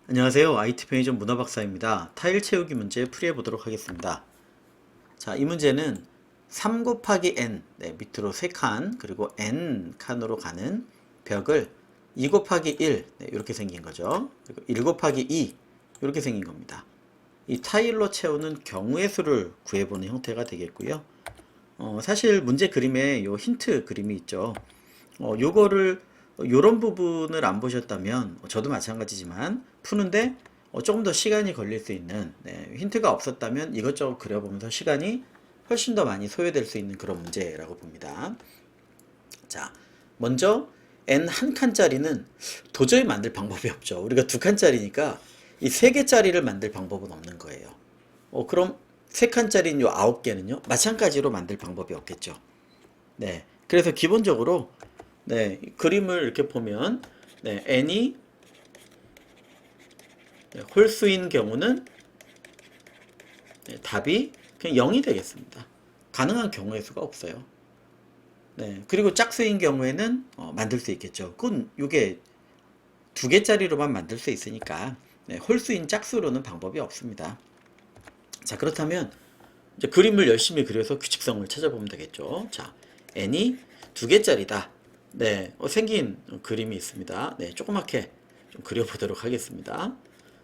안녕하세요. IT 편의점 문화박사입니다. 타일 채우기 문제 풀이해 보도록 하겠습니다. 자, 이 문제는 3 곱하기 n, 밑으로 3칸, 그리고 n 칸으로 가는 벽을 2 곱하기 1, 이렇게 생긴 거죠. 그리고 1 곱하기 2, 이렇게 생긴 겁니다. 이 타일로 채우는 경우의 수를 구해보는 형태가 되겠고요. 사실 문제 그림에 요 힌트 그림이 있죠. 요거를 요런 부분을 안 보셨다면 저도 마찬가지지만 푸는데 조금 더 시간이 걸릴 수 있는 힌트가 없었다면 이것저것 그려보면서 시간이 훨씬 더 많이 소요될 수 있는 그런 문제라고 봅니다. 자, 먼저 n 한 칸짜리는 도저히 만들 방법이 없죠. 우리가 두 칸짜리니까 이 세 개짜리를 만들 방법은 없는 거예요. 그럼 세 칸짜리인 요 9개는요 마찬가지로 만들 방법이 없겠죠. 네, 그래서 기본적으로 그림을 이렇게 보면 n이 홀수인 경우는 답이 그냥 0이 되겠습니다. 가능한 경우의 수가 없어요. 그리고 짝수인 경우에는 만들 수 있겠죠. 그건 이게 두 개짜리로만 만들 수 있으니까 홀수인 짝수로는 방법이 없습니다. 자, 그렇다면 이제 그림을 열심히 그려서 규칙성을 찾아보면 되겠죠. 자, n이 두 개짜리다. 생긴 그림이 있습니다. 조그맣게 좀 그려보도록 하겠습니다.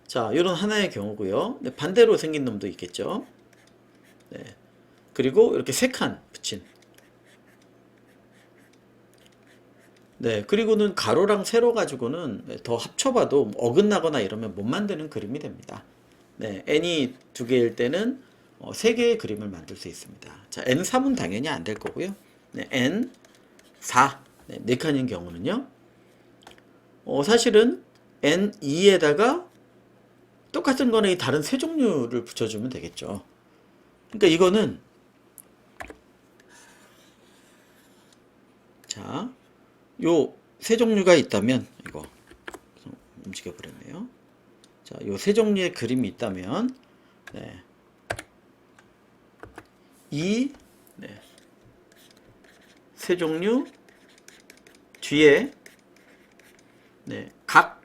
자, 이런 하나의 경우고요. 반대로 생긴 놈도 있겠죠. 그리고 이렇게 세 칸 붙인. 그리고는 가로랑 세로 가지고는 더 합쳐봐도 어긋나거나 이러면 못 만드는 그림이 됩니다. n이 두 개일 때는 세 개의 그림을 만들 수 있습니다. 자, n3은 당연히 안 될 거고요. n4, 네 칸인 경우는요. 사실은 n2에다가 똑같은 거는 이 다른 세 종류를 붙여주면 되겠죠. 그러니까 이거는 자, 요 세 종류가 있다면 이거 움직여 버렸네요. 자, 요 세 종류의 그림이 있다면 이 세 종류 뒤에 각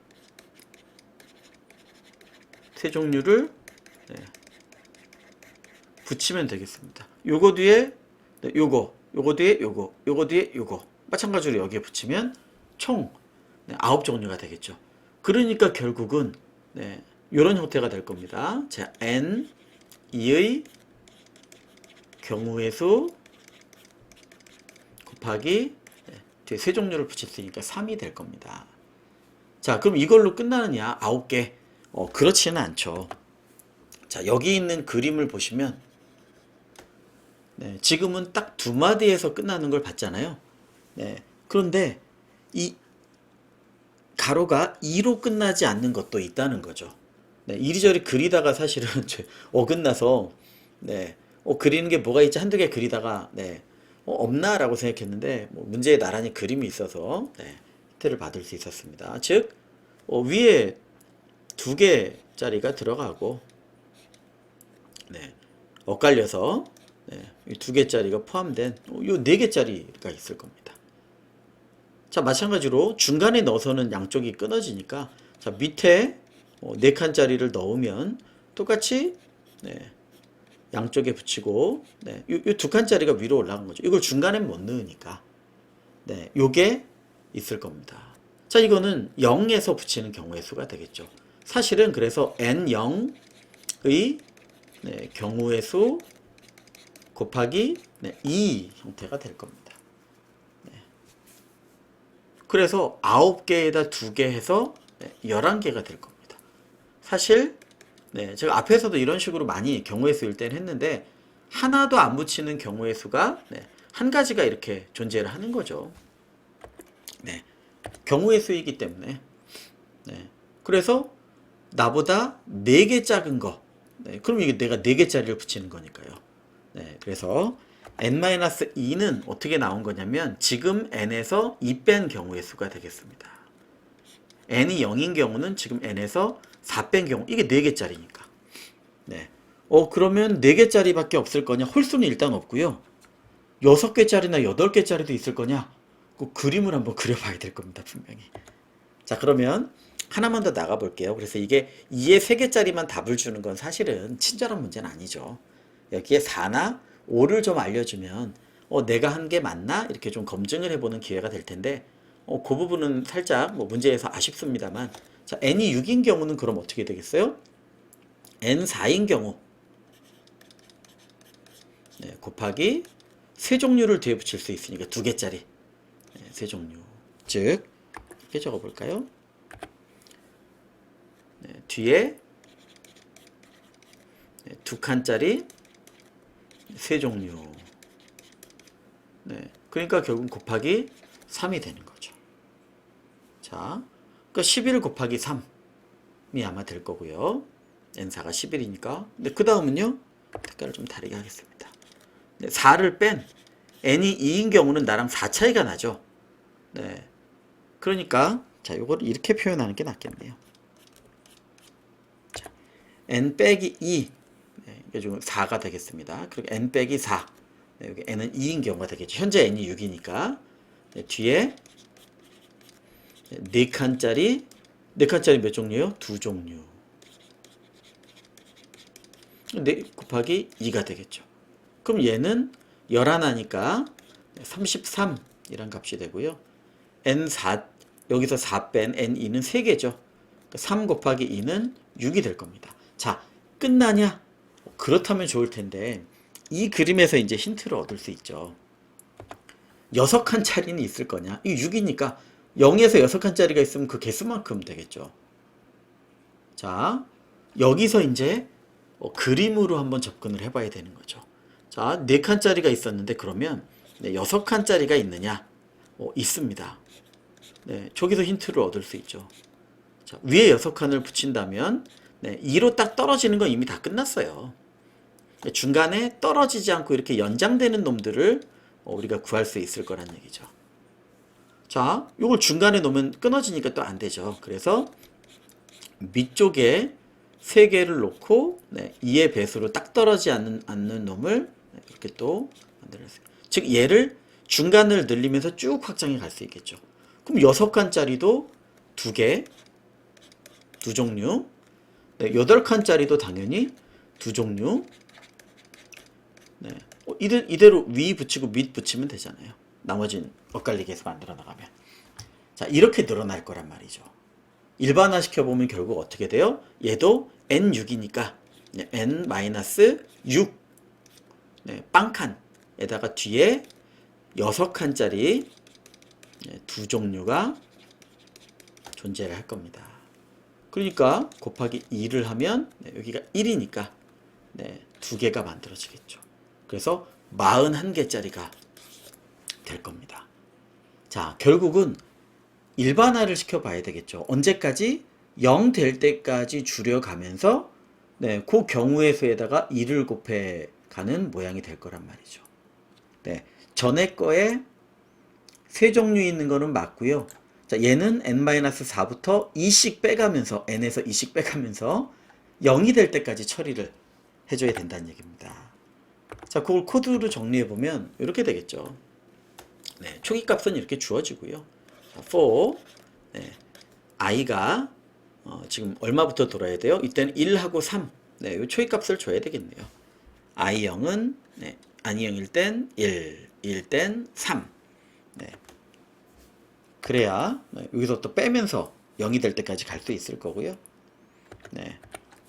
세 종류를 붙이면 되겠습니다. 요거 뒤에 요거 뒤에 요거 뒤에 요거 마찬가지로 여기에 붙이면 총 9종류가 되겠죠. 그러니까 결국은 이런 형태가 될 겁니다. 자, n 2의 경우의 수 곱하기 뒤에 세 종류를 붙였으니까 3이 될 겁니다. 자, 그럼 이걸로 끝나느냐? 9개. 그렇지는 않죠. 자, 여기 있는 그림을 보시면 지금은 딱 두 마디에서 끝나는 걸 봤잖아요. 그런데 이 가로가 2로 끝나지 않는 것도 있다는 거죠. 이리저리 그리다가 사실은 어긋나서 그리는 게 뭐가 있지 한두 개 그리다가 없나라고 생각했는데 문제에 나란히 그림이 있어서 힌트를 받을 수 있었습니다. 즉 위에 두 개짜리가 들어가고 엇갈려서 이 두 개짜리가 포함된 요 네 개짜리가 있을 겁니다. 자, 마찬가지로 중간에 넣어서는 양쪽이 끊어지니까 자, 밑에 네 칸짜리를 넣으면 똑같이 양쪽에 붙이고 요 두 칸짜리가 위로 올라간 거죠. 이걸 중간에 못 넣으니까 요게 있을 겁니다. 자, 이거는 0에서 붙이는 경우의 수가 되겠죠. 사실은 그래서 n0의 경우의 수 곱하기 2 형태가 될 겁니다. 그래서 9개에다 2개 해서 11개가 될 겁니다. 사실 제가 앞에서도 이런 식으로 많이 경우의 수일 땐 했는데 하나도 안 붙이는 경우의 수가 한 가지가 이렇게 존재를 하는 거죠. 경우의 수이기 때문에 그래서 나보다 4개 작은 거 그럼 이게 내가 4개짜리를 붙이는 거니까요. 그래서 n-2는 어떻게 나온 거냐면 지금 n에서 2 뺀 경우의 수가 되겠습니다. n이 0인 경우는 지금 n에서 4 뺀 경우 이게 4개짜리니까 그러면 4개짜리밖에 없을 거냐? 홀수는 일단 없고요. 6개짜리나 8개짜리도 있을 거냐? 그 그림을 한번 그려봐야 될 겁니다. 분명히. 자, 그러면 하나만 더 나가 볼게요. 그래서 이게 2의 3개짜리만 답을 주는 건 사실은 친절한 문제는 아니죠. 여기에 4나 5를 좀 알려주면 내가 한 게 맞나? 이렇게 좀 검증을 해보는 기회가 될 텐데 그 부분은 살짝 뭐 문제에서 아쉽습니다만, 자, n이 6인 경우는 그럼 어떻게 되겠어요? n 4인 경우 네, 곱하기 세종류를 뒤에 붙일 수 있으니까 2개짜리 세종류, 즉 이렇게 적어볼까요? 네, 뒤에 2칸짜리 세종류. 네, 그러니까 결국 곱하기 3이 되는 거죠. 자, 그러니까 11 곱하기 3이 아마 될 거고요. n4가 11이니까. 근데 그 다음은요, 색깔을 좀 다르게 하겠습니다. 4를 뺀 n이 2인 경우는 나랑 4 차이가 나죠. 네, 그러니까 자, 요거를 이렇게 표현하는 게 낫겠네요. 자, n 빼기 2, 네, 이게 좀 4가 되겠습니다. 그리고 n 빼기 4, 네, 여기 n은 2인 경우가 되겠죠. 현재 n이 6이니까 네, 뒤에 4칸짜리 몇 종류요? 2종류. 4 곱하기 2가 되겠죠. 그럼 얘는 11하니까 33이란 값이 되고요. n4, 여기서 4 뺀 n2는 3개죠. 3 곱하기 2는 6이 될 겁니다. 자, 끝나냐? 그렇다면 좋을 텐데 이 그림에서 이제 힌트를 얻을 수 있죠. 6칸짜리는 있을 거냐? 이 6이니까 0에서 6칸짜리가 있으면 그 개수만큼 되겠죠. 자, 여기서 이제 그림으로 한번 접근을 해봐야 되는 거죠. 자, 4칸짜리가 있었는데 그러면 6칸짜리가 있느냐? 있습니다. 네, 저기서 힌트를 얻을 수 있죠. 자, 위에 6칸을 붙인다면 2로 딱 떨어지는 건 이미 다 끝났어요. 중간에 떨어지지 않고 이렇게 연장되는 놈들을 우리가 구할 수 있을 거란 얘기죠. 자, 이걸 중간에 놓으면 끊어지니까 또 안 되죠. 그래서 밑쪽에 3개를 놓고 2의 배수로 딱 떨어지지 않는 놈을 이렇게 또 만들었어요. 즉 얘를 중간을 늘리면서 쭉 확장해 갈 수 있겠죠. 그럼 6칸짜리도 2개, 2종류, 8칸짜리도 당연히 2종류. 네. 이대로 위 붙이고 밑 붙이면 되잖아요. 나머지는 엇갈리게 해서 만들어 나가면. 자, 이렇게 늘어날 거란 말이죠. 일반화 시켜보면 결국 어떻게 돼요? 얘도 n6이니까 n-6 빵칸에다가 뒤에 6칸짜리 2종류가 존재를 할 겁니다. 그러니까 곱하기 2를 하면 여기가 1이니까 2개가 만들어지겠죠. 그래서 41개짜리가 될 겁니다. 자, 결국은 일반화를 시켜봐야 되겠죠. 언제까지? 0 될 때까지 줄여가면서 그 경우의 수에다가 2를 곱해가는 모양이 될 거란 말이죠. 네, 전에 거에 세 종류 있는 거는 맞고요. 자, 얘는 n-4부터 2씩 빼가면서 n에서 2씩 빼가면서 0이 될 때까지 처리를 해줘야 된다는 얘기입니다. 자, 그걸 코드로 정리해보면 이렇게 되겠죠. 네, 초기값은 이렇게 주어지고요. 자, for i가 지금 얼마부터 돌아야 돼요? 이때는 1하고 3. 네, 이 초기값을 줘야 되겠네요. i0은 아니 0일 땐 1, 1일 땐 3. 네. 그래야 여기서 또 빼면서 0이 될 때까지 갈 수 있을 거고요. 네.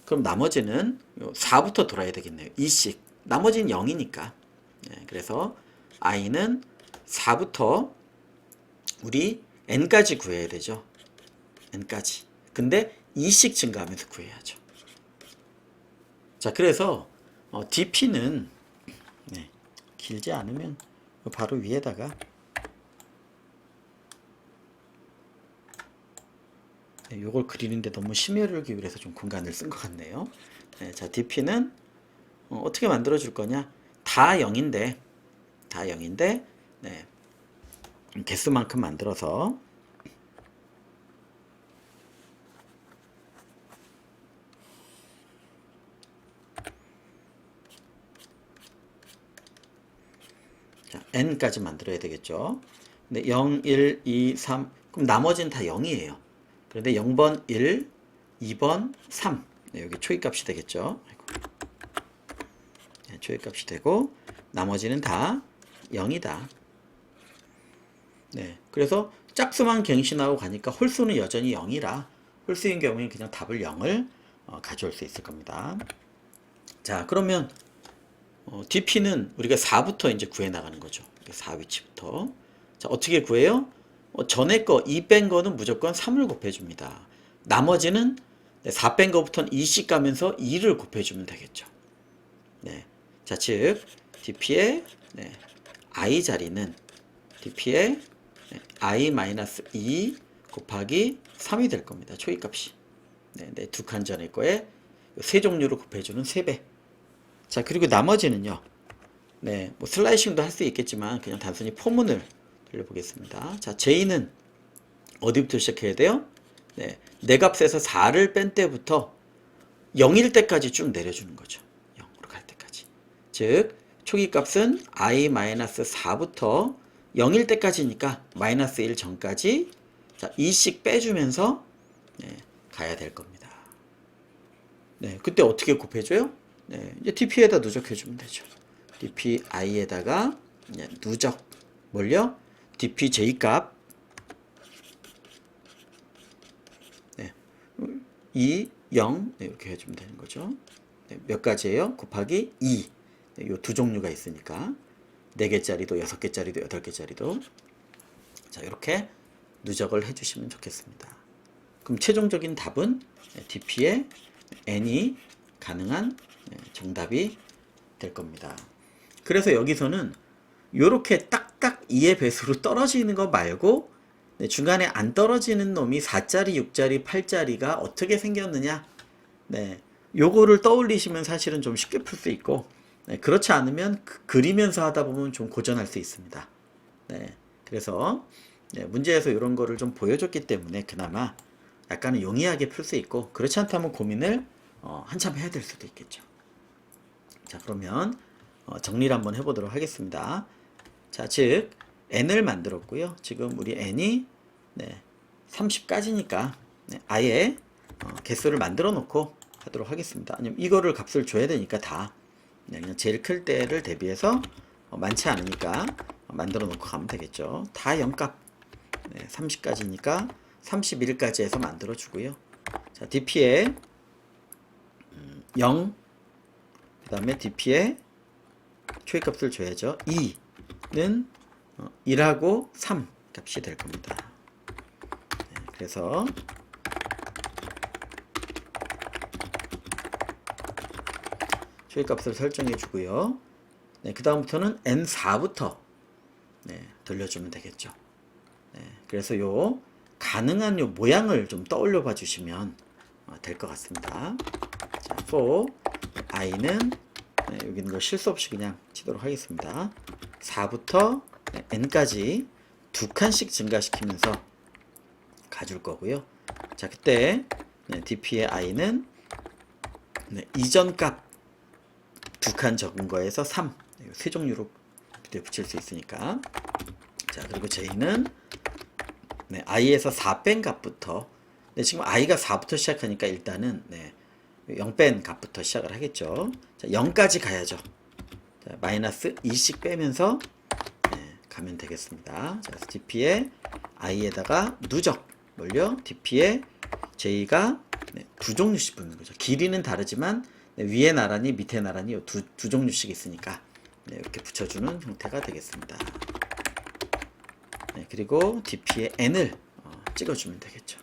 그럼 나머지는 4부터 돌아야 되겠네요. 2씩. 나머지는 0이니까. 네. 그래서 i는 4부터 우리 n까지 구해야 되죠. n까지. 근데 2씩 증가하면서 구해야죠. 자, 그래서 dp는 길지 않으면 바로 위에다가 요걸 그리는데 너무 심혈을 기울여서 좀 공간을 쓴 것 같네요. 자, dp는 어떻게 만들어 줄 거냐? 다 0인데 개수만큼 만들어서 자, n까지 만들어야 되겠죠. 근데 0, 1, 2, 3 그럼 나머지는 다 0이에요. 그런데 0번 1, 2번 3. 네, 여기 초기값이 되겠죠. 네, 초기값이 되고 나머지는 다 0이다. 네, 그래서 짝수만 갱신하고 가니까 홀수는 여전히 0이라 홀수인 경우에는 그냥 답을 0을 가져올 수 있을 겁니다. 자, 그러면 DP는 우리가 4부터 이제 구해 나가는 거죠. 4 위치부터. 자, 어떻게 구해요? 전에 거 2 뺀 거는 무조건 3을 곱해줍니다. 나머지는 4 뺀 거부터는 2씩 가면서 2를 곱해주면 되겠죠. 네. 자, 즉 DP의 I 자리는 DP의 I-2 곱하기 3이 될 겁니다. 초기값이. 네, 두 칸 전의 거에 세 종류로 곱해주는 3배. 자, 그리고 나머지는요. 네, 뭐 슬라이싱도 할 수 있겠지만 그냥 단순히 포문을 돌려보겠습니다. 자, J는 어디부터 시작해야 돼요? 네, 내 값에서 4를 뺀 때부터 0일 때까지 쭉 내려주는 거죠. 0으로 갈 때까지. 즉, 초기값은 I-4부터 0일 때까지니까 마이너스 1 전까지 자, 2씩 빼주면서 가야 될 겁니다. 네, 그때 어떻게 곱해줘요? 네, 이제 DP에다 누적해주면 되죠. DPI에다가 누적 뭘요? DPJ 값 2, 0 이렇게 해주면 되는 거죠. 몇 가지예요? 곱하기 2. 이 두 종류가 있으니까 4개짜리도 6개짜리도 8개짜리도 자, 이렇게 누적을 해주시면 좋겠습니다. 그럼 최종적인 답은 DP의 N이 가능한 정답이 될 겁니다. 그래서 여기서는 이렇게 딱딱 2의 배수로 떨어지는 거 말고 중간에 안 떨어지는 놈이 4짜리, 6짜리, 8짜리가 어떻게 생겼느냐 요거를 떠올리시면 사실은 좀 쉽게 풀 수 있고 그렇지 않으면 그리면서 하다 보면 좀 고전할 수 있습니다. 그래서 문제에서 이런 거를 좀 보여줬기 때문에 그나마 약간은 용이하게 풀 수 있고 그렇지 않다면 고민을 한참 해야 될 수도 있겠죠. 자, 그러면 정리를 한번 해보도록 하겠습니다. 자, 즉 n을 만들었고요. 지금 우리 n이 30까지니까 아예 개수를 만들어 놓고 하도록 하겠습니다. 아니면 이거를 값을 줘야 되니까 다 그냥 제일 클 때를 대비해서 많지 않으니까 만들어 놓고 가면 되겠죠. 다 0값 30까지니까 31까지 해서 만들어 주고요. 자, DP에 0 그 다음에 DP에 초기값을 줘야죠. 2는 1하고 3 값이 될 겁니다. 그래서 초기값을 설정해 주고요. 그 다음부터는 N4부터 돌려주면 되겠죠. 그래서 요 가능한 요 모양을 좀 떠올려 봐 주시면 될 것 같습니다. 자, for i는 여기 있는 거 실수 없이 그냥 치도록 하겠습니다. 4부터 n까지 두 칸씩 증가시키면서 가줄 거고요. 자, 그때 dp의 i는 이전 값 두 칸 적은 거에서 3 세 종류로 붙일 수 있으니까 자, 그리고 j는 i에서 4 뺀 값부터 지금 i가 4부터 시작하니까 일단은 0 뺀 값부터 시작을 하겠죠. 자, 0까지 가야죠. 자, 마이너스 2씩 빼면서 가면 되겠습니다. 자, 그래서 dp의 i에다가 누적 뭘요? dp의 j가 두 종류씩 붙는 거죠. 길이는 다르지만 위에 나란히 밑에 나란히 두 종류씩 있으니까 이렇게 붙여주는 형태가 되겠습니다. 그리고 dp의 n을 찍어주면 되겠죠.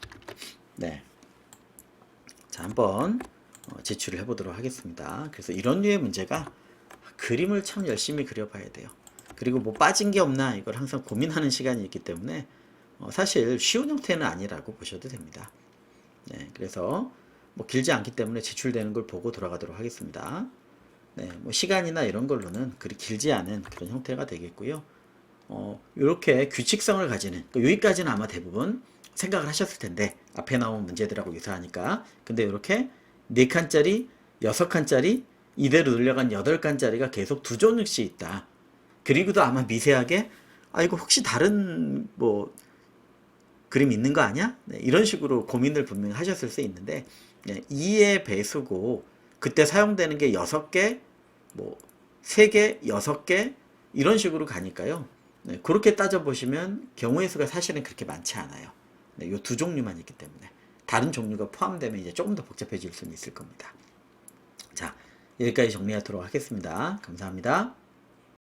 자, 한번 제출을 해보도록 하겠습니다. 그래서 이런 류의 문제가 그림을 참 열심히 그려봐야 돼요. 그리고 뭐 빠진 게 없나 이걸 항상 고민하는 시간이 있기 때문에 사실 쉬운 형태는 아니라고 보셔도 됩니다. 그래서 뭐 길지 않기 때문에 제출되는 걸 보고 돌아가도록 하겠습니다. 뭐 시간이나 이런 걸로는 그리 길지 않은 그런 형태가 되겠고요. 이렇게 규칙성을 가지는 여기까지는 아마 대부분 생각을 하셨을 텐데 앞에 나온 문제들하고 유사하니까 근데 이렇게 4칸짜리 6칸짜리 이대로 늘려간 8칸짜리가 계속 두 종류씩 있다. 그리고도 아마 미세하게 이거 혹시 다른 뭐 그림 있는 거 아니야? 네, 이런 식으로 고민을 분명히 하셨을 수 있는데, 네, 2의 배수고 그때 사용되는 게 6개, 뭐 3개, 6개 이런 식으로 가니까요. 네, 그렇게 따져보시면 경우의 수가 사실은 그렇게 많지 않아요. 네, 이 두 종류만 있기 때문에 다른 종류가 포함되면 이제 조금 더 복잡해질 수는 있을 겁니다. 자, 여기까지 정리하도록 하겠습니다. 감사합니다.